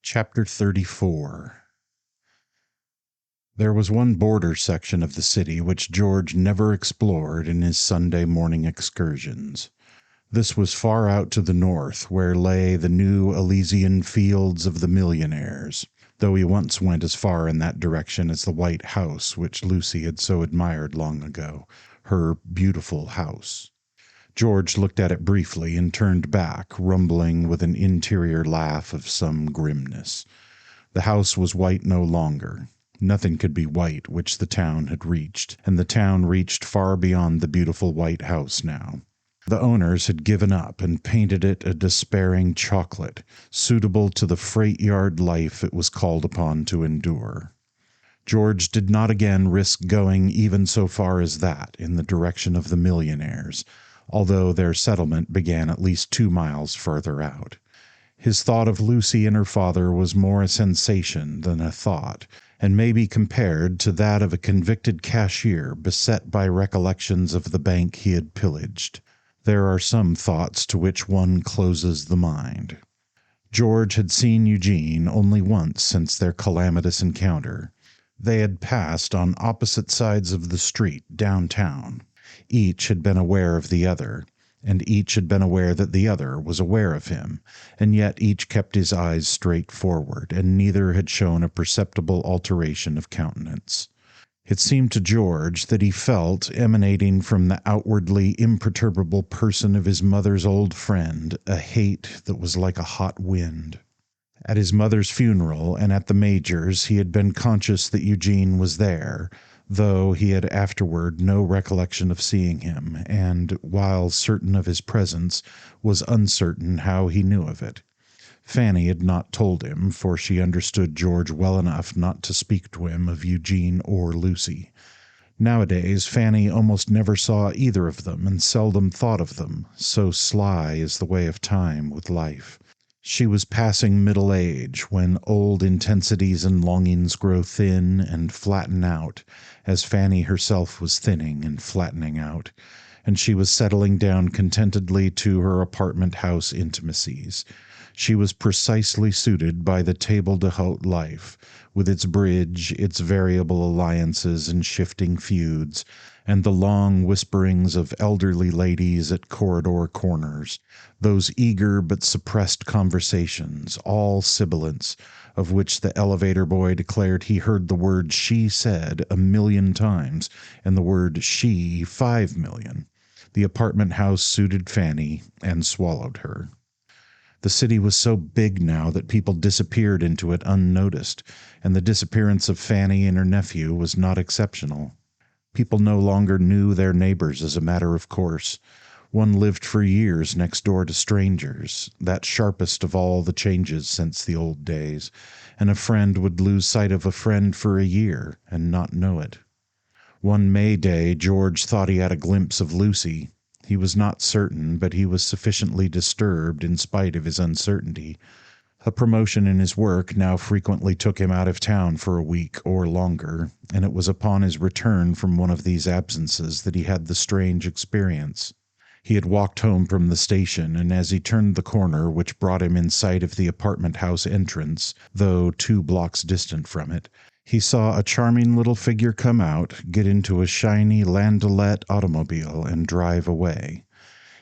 Chapter 34. There was one border section of the city which George never explored in his Sunday morning excursions. This was far out to the north, where lay the new Elysian fields of the millionaires, though he once went as far in that direction as the white house which Lucy had so admired long ago, her beautiful house. George looked at it briefly and turned back, rumbling with an interior laugh of some grimness. The house was white no longer. Nothing could be white which the town had reached, and the town reached far beyond the beautiful white house now. The owners had given up and painted it a despairing chocolate, suitable to the freight yard life it was called upon to endure. George did not again risk going even so far as that in the direction of the millionaires, although their settlement began at least 2 miles further out. His thought of Lucy and her father was more a sensation than a thought, and may be compared to that of a convicted cashier beset by recollections of the bank he had pillaged. There are some thoughts to which one closes the mind. George had seen Eugene only once since their calamitous encounter. They had passed on opposite sides of the street downtown. Each had been aware of the other, and each had been aware that the other was aware of him, and yet each kept his eyes straight forward, and neither had shown a perceptible alteration of countenance. It seemed to George that he felt, emanating from the outwardly imperturbable person of his mother's old friend, a hate that was like a hot wind. At his mother's funeral and at the Major's he had been conscious that Eugene was there, though he had afterward no recollection of seeing him, and, while certain of his presence, was uncertain how he knew of it. Fanny had not told him, for she understood George well enough not to speak to him of Eugene or Lucy. Nowadays Fanny almost never saw either of them, and seldom thought of them, so sly is the way of time with life. She was passing middle age, when old intensities and longings grow thin and flatten out, as Fanny herself was thinning and flattening out, and she was settling down contentedly to her apartment house intimacies. She was precisely suited by the table d'hote life, with its bridge, its variable alliances and shifting feuds, and the long whisperings of elderly ladies at corridor corners, those eager but suppressed conversations, all sibilants, of which the elevator boy declared he heard the word she said 1,000,000 times, and the word she 5,000,000. The apartment house suited Fanny, and swallowed her. The city was so big now that people disappeared into it unnoticed, and the disappearance of Fanny and her nephew was not exceptional. People no longer knew their neighbors as a matter of course. One lived for years next door to strangers, that sharpest of all the changes since the old days, and a friend would lose sight of a friend for a year and not know it. One May day George thought he had a glimpse of Lucy. He was not certain, but he was sufficiently disturbed in spite of his uncertainty. A promotion in his work now frequently took him out of town for a week or longer, and it was upon his return from one of these absences that he had the strange experience. He had walked home from the station, and as he turned the corner which brought him in sight of the apartment house entrance, though 2 blocks distant from it, he saw a charming little figure come out, get into a shiny landaulet automobile, and drive away.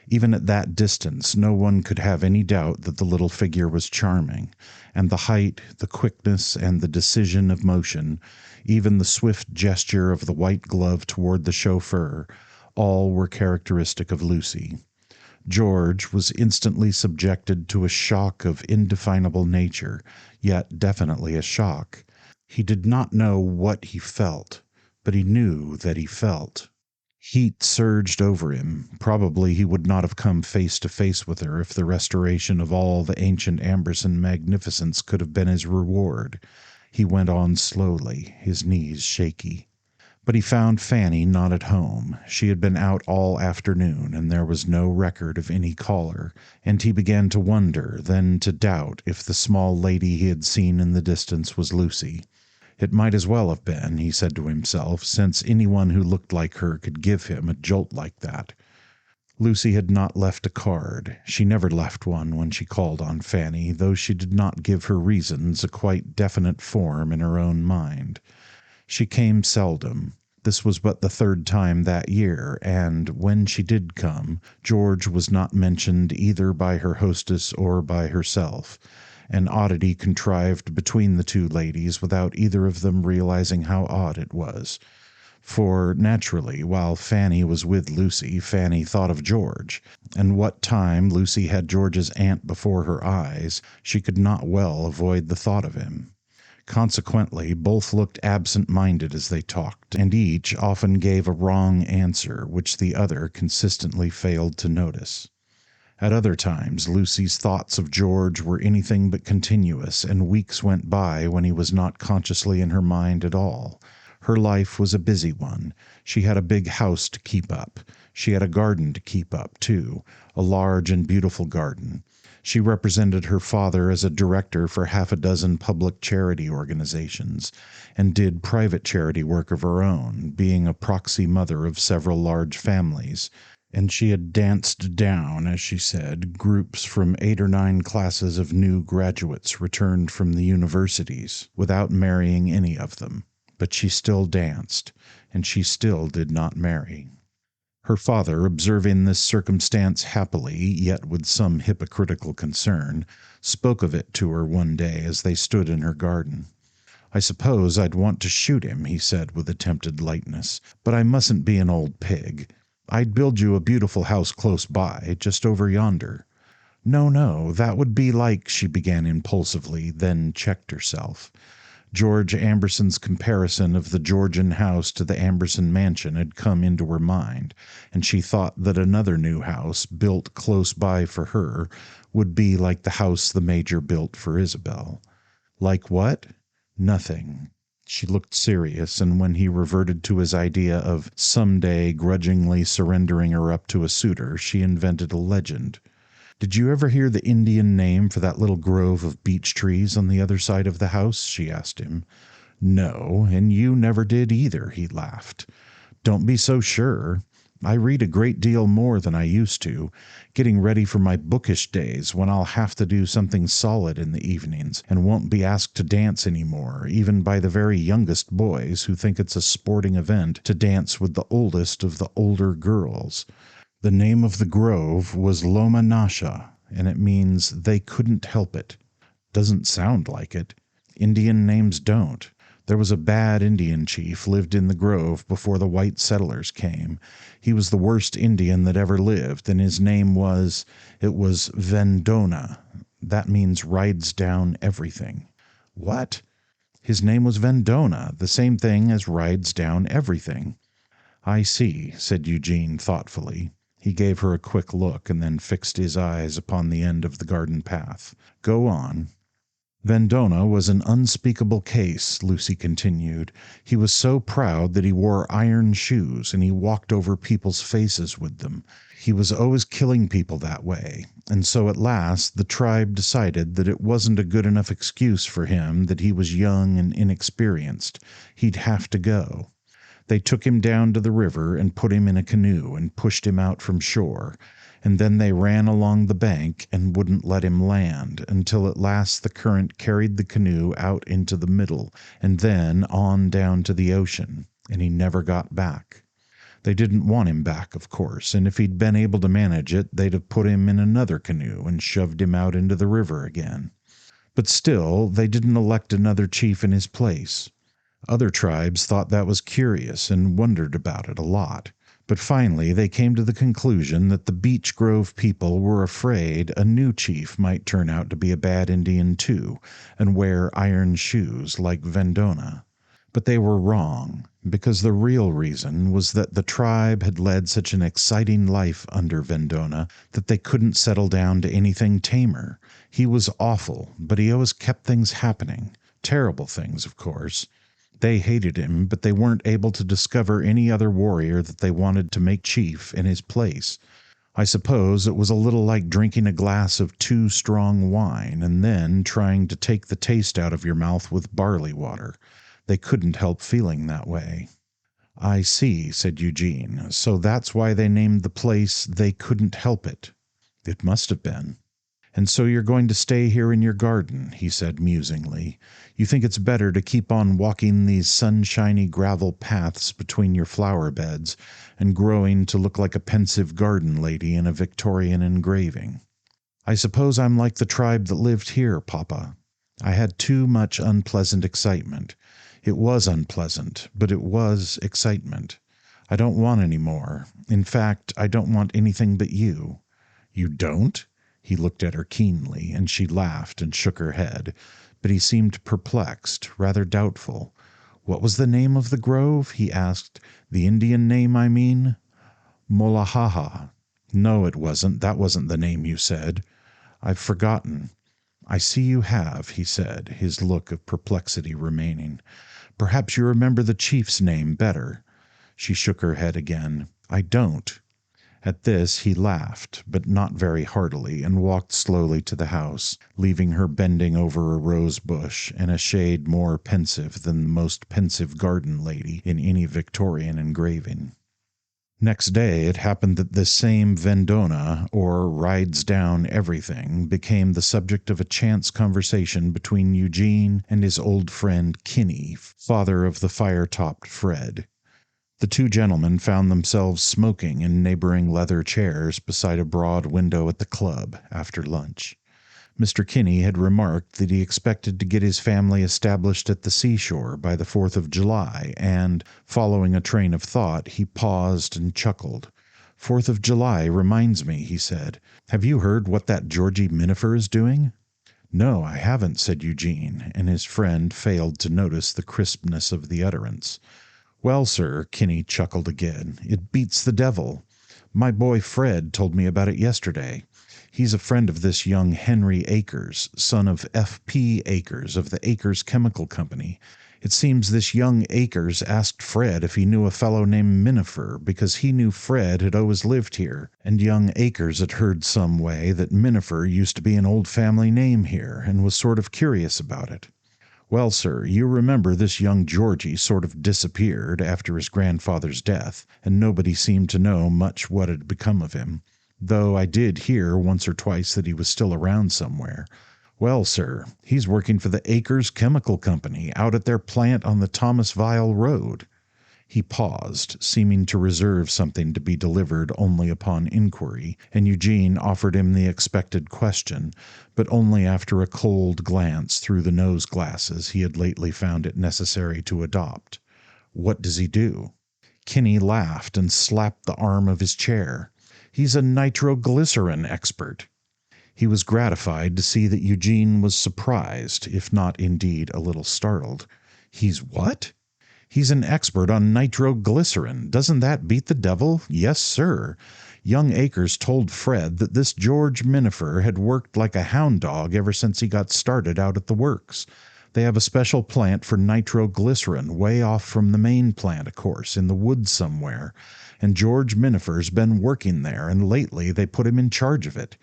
Even at that distance no one could have any doubt that the little figure was charming, and the height, the quickness, and the decision of motion, even the swift gesture of the white glove toward the chauffeur, all were characteristic of Lucy. George was instantly subjected to a shock of indefinable nature, yet definitely a shock. He did not know what he felt, but he knew that he felt. Heat surged over him. Probably he would not have come face to face with her if the restoration of all the ancient Amberson magnificence could have been his reward. He went on slowly, his knees shaky. But he found Fanny not at home. She had been out all afternoon, and there was no record of any caller, and he began to wonder, then to doubt, if the small lady he had seen in the distance was Lucy. It might as well have been, he said to himself, since anyone who looked like her could give him a jolt like that. Lucy had not left a card. She never left one when she called on Fanny, though she did not give her reasons a quite definite form in her own mind. She came seldom. This was but the third time that year, and when she did come, George was not mentioned either by her hostess or by herself, an oddity contrived between the two ladies without either of them realizing how odd it was. For, naturally, while Fanny was with Lucy, Fanny thought of George, and what time Lucy had George's aunt before her eyes, she could not well avoid the thought of him. Consequently, both looked absent-minded as they talked, and each often gave a wrong answer, which the other consistently failed to notice. At other times, Lucy's thoughts of George were anything but continuous, and weeks went by when he was not consciously in her mind at all. Her life was a busy one. She had a big house to keep up. She had a garden to keep up, too, a large and beautiful garden. She represented her father as a director for half a dozen public charity organizations, and did private charity work of her own, being a proxy mother of several large families. And she had danced down, as she said, groups from 8 or 9 classes of new graduates returned from the universities, without marrying any of them. But she still danced, and she still did not marry. Her father, observing this circumstance happily, yet with some hypocritical concern, spoke of it to her one day as they stood in her garden. "I suppose I'd want to shoot him," he said with attempted lightness, "but I mustn't be an old pig. I'd build you a beautiful house close by, just over yonder." "No, no, that would be like," she began impulsively, then checked herself. George Amberson's comparison of the Georgian house to the Amberson mansion had come into her mind, and she thought that another new house, built close by for her, would be like the house the Major built for Isabel. Like what? Nothing. She looked serious, and when he reverted to his idea of some day grudgingly surrendering her up to a suitor, she invented a legend. "Did you ever hear the Indian name for that little grove of beech trees on the other side of the house?" she asked him. "No, and you never did either," he laughed. "Don't be so sure. I read a great deal more than I used to, getting ready for my bookish days when I'll have to do something solid in the evenings, and won't be asked to dance any more, even by the very youngest boys who think it's a sporting event to dance with the oldest of the older girls. The name of the grove was Loma Nasha, and it means they couldn't help it. Doesn't sound like it. Indian names don't. There was a bad Indian chief lived in the grove before the white settlers came. He was the worst Indian that ever lived, and his name was Vendona. That means rides down everything." "What?" "His name was Vendona, the same thing as rides down everything." "I see," said Eugene thoughtfully. He gave her a quick look, and then fixed his eyes upon the end of the garden path. "Go on." "Vendona was an unspeakable case," Lucy continued. "He was so proud that he wore iron shoes, and he walked over people's faces with them. He was always killing people that way, and so at last the tribe decided that it wasn't a good enough excuse for him that he was young and inexperienced. He'd have to go. They took him down to the river and put him in a canoe and pushed him out from shore, and then they ran along the bank and wouldn't let him land, until at last the current carried the canoe out into the middle, and then on down to the ocean, and he never got back. They didn't want him back, of course, and if he'd been able to manage it, they'd have put him in another canoe and shoved him out into the river again. But still, they didn't elect another chief in his place. Other tribes thought that was curious and wondered about it a lot. But finally they came to the conclusion that the Beech Grove people were afraid a new chief might turn out to be a bad Indian too, and wear iron shoes like Vendona. But they were wrong, because the real reason was that the tribe had led such an exciting life under Vendona that they couldn't settle down to anything tamer. He was awful, but he always kept things happening. Terrible things, of course. They hated him, but they weren't able to discover any other warrior that they wanted to make chief in his place. I suppose it was a little like drinking a glass of too strong wine and then trying to take the taste out of your mouth with barley water. They couldn't help feeling that way. I see, said Eugene. So that's why they named the place They Couldn't Help It. It must have been. And so you're going to stay here in your garden, he said musingly. You think it's better to keep on walking these sunshiny gravel paths between your flower beds and growing to look like a pensive garden lady in a Victorian engraving. I suppose I'm like the tribe that lived here, Papa. I had too much unpleasant excitement. It was unpleasant, but it was excitement. I don't want any more. In fact, I don't want anything but you. You don't? He looked at her keenly, and she laughed and shook her head, but he seemed perplexed, rather doubtful. What was the name of the grove? He asked. The Indian name, I mean? Molahaha. No, it wasn't. That wasn't the name you said. I've forgotten. I see you have, he said, his look of perplexity remaining. Perhaps you remember the chief's name better. She shook her head again. I don't. At this he laughed, but not very heartily, and walked slowly to the house, leaving her bending over a rose bush, and a shade more pensive than the most pensive garden lady in any Victorian engraving. Next day it happened that this same Vendona, or rides down everything, became the subject of a chance conversation between Eugene and his old friend Kinney, father of the fire-topped Fred. The two gentlemen found themselves smoking in neighboring leather chairs beside a broad window at the club after lunch. Mr. Kinney had remarked that he expected to get his family established at the seashore by the 4th of July, and, following a train of thought, he paused and chuckled. 4th of July reminds me, he said. Have you heard what that Georgie Minifer is doing? No, I haven't, said Eugene, and his friend failed to notice the crispness of the utterance. Well, sir, Kinney chuckled again, it beats the devil. My boy Fred told me about it yesterday. He's a friend of this young Henry Akers, son of F.P. Akers of the Akers Chemical Company. It seems this young Akers asked Fred if he knew a fellow named Minifer, because he knew Fred had always lived here, and young Akers had heard some way that Minifer used to be an old family name here, and was sort of curious about it. Well, sir, you remember this young Georgie sort of disappeared after his grandfather's death, and nobody seemed to know much what had become of him, though I did hear once or twice that he was still around somewhere. Well, sir, he's working for the Akers Chemical Company out at their plant on the Thomas Vile Road. He paused, seeming to reserve something to be delivered only upon inquiry, and Eugene offered him the expected question, but only after a cold glance through the nose-glasses he had lately found it necessary to adopt. What does he do? Kinney laughed and slapped the arm of his chair. He's a nitroglycerin expert. He was gratified to see that Eugene was surprised, if not indeed a little startled. He's what? He's an expert on nitroglycerin. Doesn't that beat the devil? Yes, sir. Young Akers told Fred that this George Minifer had worked like a hound dog ever since he got started out at the works. They have a special plant for nitroglycerin way off from the main plant, of course, in the woods somewhere, and George Minifer's been working there, and lately they put him in charge of it.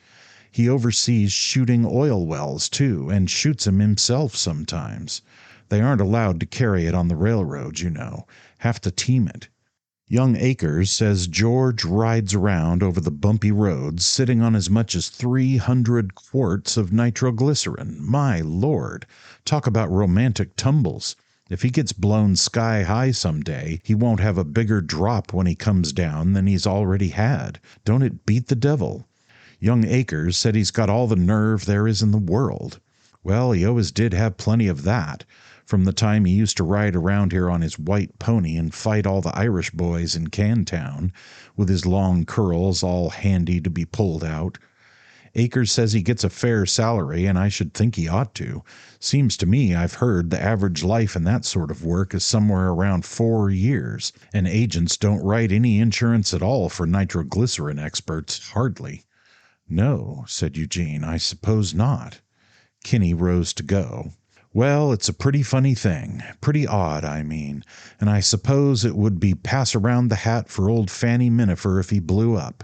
He oversees shooting oil wells, too, and shoots 'em himself sometimes. They aren't allowed to carry it on the railroads, you know. Have to team it. Young Akers says George rides around over the bumpy roads sitting on as much as 300 quarts of nitroglycerin. My Lord! Talk about romantic tumbles. If he gets blown sky high someday, he won't have a bigger drop when he comes down than he's already had. Don't it beat the devil? Young Akers said he's got all the nerve there is in the world. Well, he always did have plenty of that. From the time he used to ride around here on his white pony and fight all the Irish boys in Cantown, with his long curls all handy to be pulled out. Akers says he gets a fair salary, and I should think he ought to. Seems to me I've heard the average life in that sort of work is somewhere around 4 years, and agents don't write any insurance at all for nitroglycerin experts, hardly. No, said Eugene, I suppose not. Kinney rose to go. Well, it's a pretty funny thing, pretty odd, I mean, and I suppose it would be pass around the hat for old Fanny Minifer if he blew up.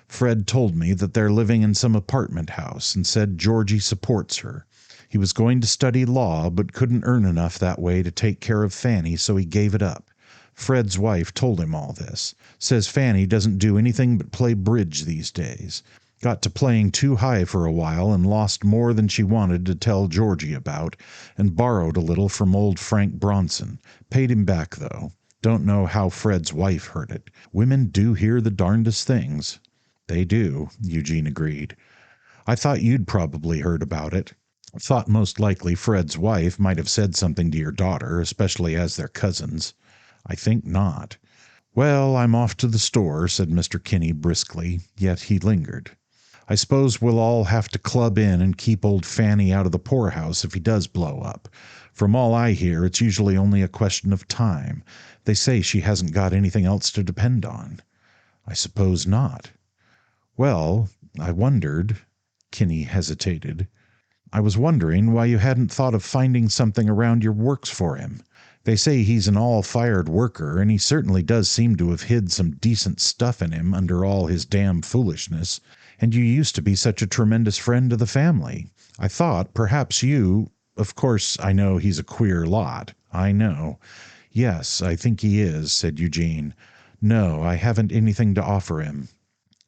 Fred told me that they're living in some apartment house, and said Georgie supports her. He was going to study law, but couldn't earn enough that way to take care of Fanny, so he gave it up. Fred's wife told him all this. Says Fanny doesn't do anything but play bridge these days. Got to playing too high for a while and lost more than she wanted to tell Georgie about, and borrowed a little from old Frank Bronson. Paid him back, though. Don't know how Fred's wife heard it. Women do hear the darndest things. They do, Eugene agreed. I thought you'd probably heard about it. Thought most likely Fred's wife might have said something to your daughter, especially as they're cousins. I think not. Well, I'm off to the store, said Mr. Kinney briskly, yet he lingered. I suppose we'll all have to club in and keep old Fanny out of the poorhouse if he does blow up. From all I hear, it's usually only a question of time. They say she hasn't got anything else to depend on. I suppose not. Well, I wondered. Kinney hesitated. I was wondering why you hadn't thought of finding something around your works for him. They say he's an all-fired worker, and he certainly does seem to have hid some decent stuff in him under all his damn foolishness. And you used to be such a tremendous friend to the family. I thought perhaps you— Of course, I know he's a queer lot. I know. Yes, I think he is, said Eugene. No, I haven't anything to offer him.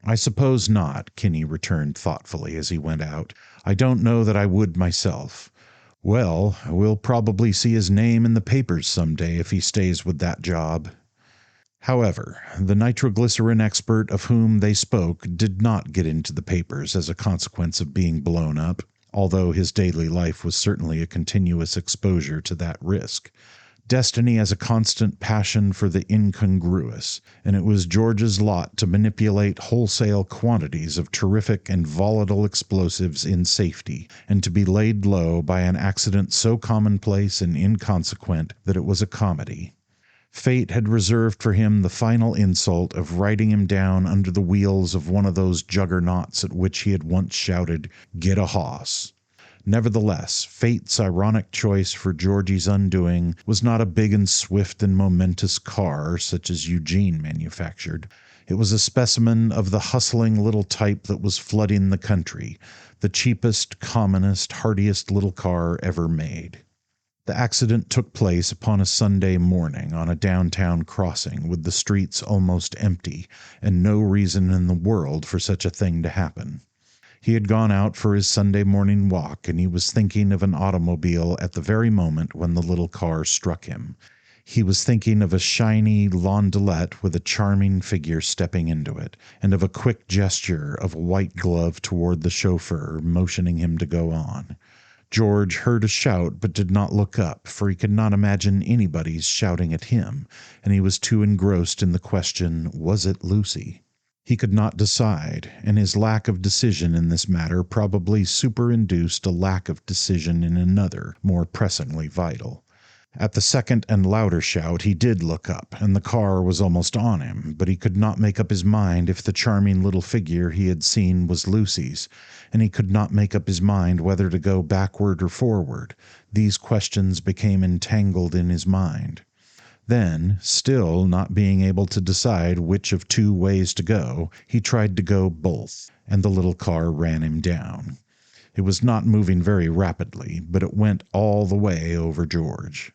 I suppose not, Kinney returned thoughtfully as he went out. I don't know that I would myself. Well, we'll probably see his name in the papers some day if he stays with that job. However, the nitroglycerin expert of whom they spoke did not get into the papers as a consequence of being blown up, although his daily life was certainly a continuous exposure to that risk. Destiny has a constant passion for the incongruous, and it was George's lot to manipulate wholesale quantities of terrific and volatile explosives in safety, and to be laid low by an accident so commonplace and inconsequent that it was a comedy. Fate had reserved for him the final insult of riding him down under the wheels of one of those juggernauts at which he had once shouted, "Get a hoss." Nevertheless, fate's ironic choice for Georgie's undoing was not a big and swift and momentous car such as Eugene manufactured. It was a specimen of the hustling little type that was flooding the country, the cheapest, commonest, hardiest little car ever made. The accident took place upon a Sunday morning on a downtown crossing, with the streets almost empty, and no reason in the world for such a thing to happen. He had gone out for his Sunday morning walk, and he was thinking of an automobile at the very moment when the little car struck him. He was thinking of a shiny landaulet with a charming figure stepping into it, and of a quick gesture of a white glove toward the chauffeur, motioning him to go on. George heard a shout but did not look up, for he could not imagine anybody's shouting at him, and he was too engrossed in the question, was it Lucy? He could not decide, and his lack of decision in this matter probably superinduced a lack of decision in another, more pressingly vital. At the second and louder shout he did look up, and the car was almost on him, but he could not make up his mind if the charming little figure he had seen was Lucy's, and he could not make up his mind whether to go backward or forward. These questions became entangled in his mind. Then, still not being able to decide which of two ways to go, he tried to go both, and the little car ran him down. It was not moving very rapidly, but it went all the way over George.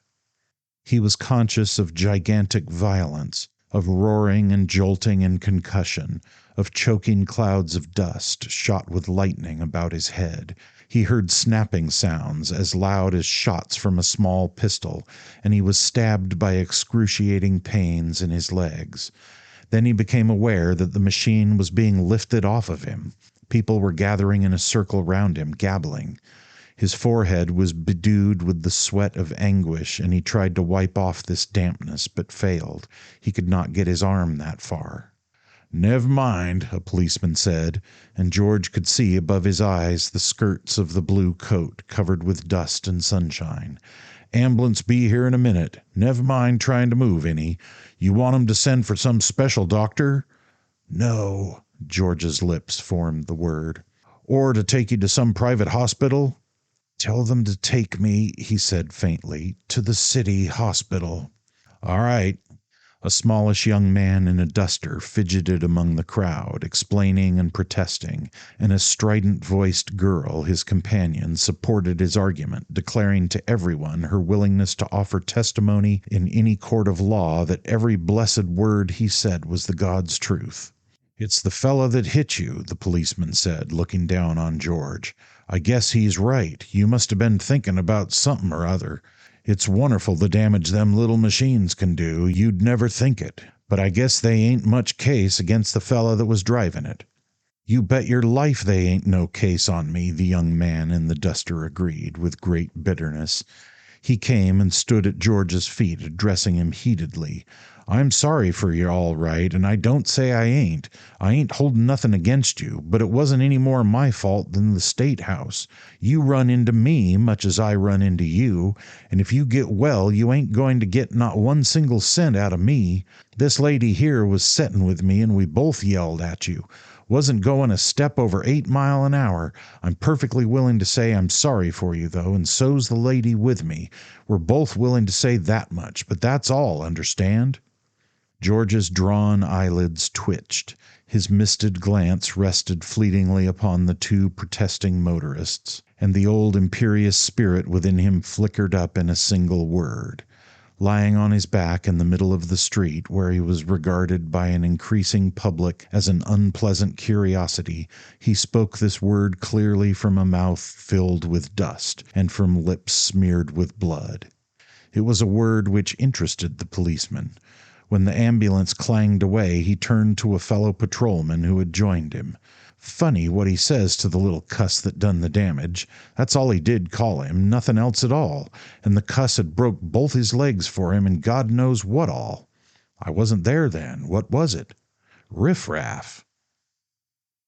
He was conscious of gigantic violence, of roaring and jolting and concussion, of choking clouds of dust shot with lightning about his head. He heard snapping sounds as loud as shots from a small pistol, and he was stabbed by excruciating pains in his legs. Then he became aware that the machine was being lifted off of him. People were gathering in a circle round him, gabbling. His forehead was bedewed with the sweat of anguish, and he tried to wipe off this dampness, but failed. He could not get his arm that far. "Never mind," a policeman said, and George could see above his eyes the skirts of the blue coat covered with dust and sunshine. "Ambulance be here in a minute. Never mind trying to move any. You want 'em to send for some special doctor?" "No," George's lips formed the word. "Or to take you to some private hospital?" "Tell them to take me," he said faintly, "to the city hospital." "All right. A smallish young man in a duster fidgeted among the crowd, explaining and protesting, and a strident-voiced girl, his companion, supported his argument, declaring to everyone her willingness to offer testimony in any court of law that every blessed word he said was the God's truth. "It's the fella that hit you," the policeman said, looking down on George. "I guess he's right. You must have been thinking about something or other. It's wonderful the damage them little machines can do. You'd never think it. But I guess they ain't much case against the fella that was driving it." "You bet your life they ain't no case on me," the young man in the duster agreed, with great bitterness. He came and stood at George's feet, addressing him heatedly. "I'm sorry for you, all right, and I don't say I ain't. I ain't holding nothing against you, but it wasn't any more my fault than the State House. You run into me much as I run into you, and if you get well you ain't going to get not one single cent out of me. This lady here was settin' with me, and we both yelled at you. Wasn't going a step over 8 miles an hour. I'm perfectly willing to say I'm sorry for you, though, and so's the lady with me. We're both willing to say that much, but that's all, understand?" George's drawn eyelids twitched. His misted glance rested fleetingly upon the two protesting motorists, and the old imperious spirit within him flickered up in a single word. Lying on his back in the middle of the street, where he was regarded by an increasing public as an unpleasant curiosity, he spoke this word clearly from a mouth filled with dust, and from lips smeared with blood. It was a word which interested the policeman. When the ambulance clanged away, he turned to a fellow patrolman who had joined him. "Funny what he says to the little cuss that done the damage. That's all he did call him, nothing else at all, and the cuss had broke both his legs for him and God knows what all. I wasn't there then. What was it? Riff-raff."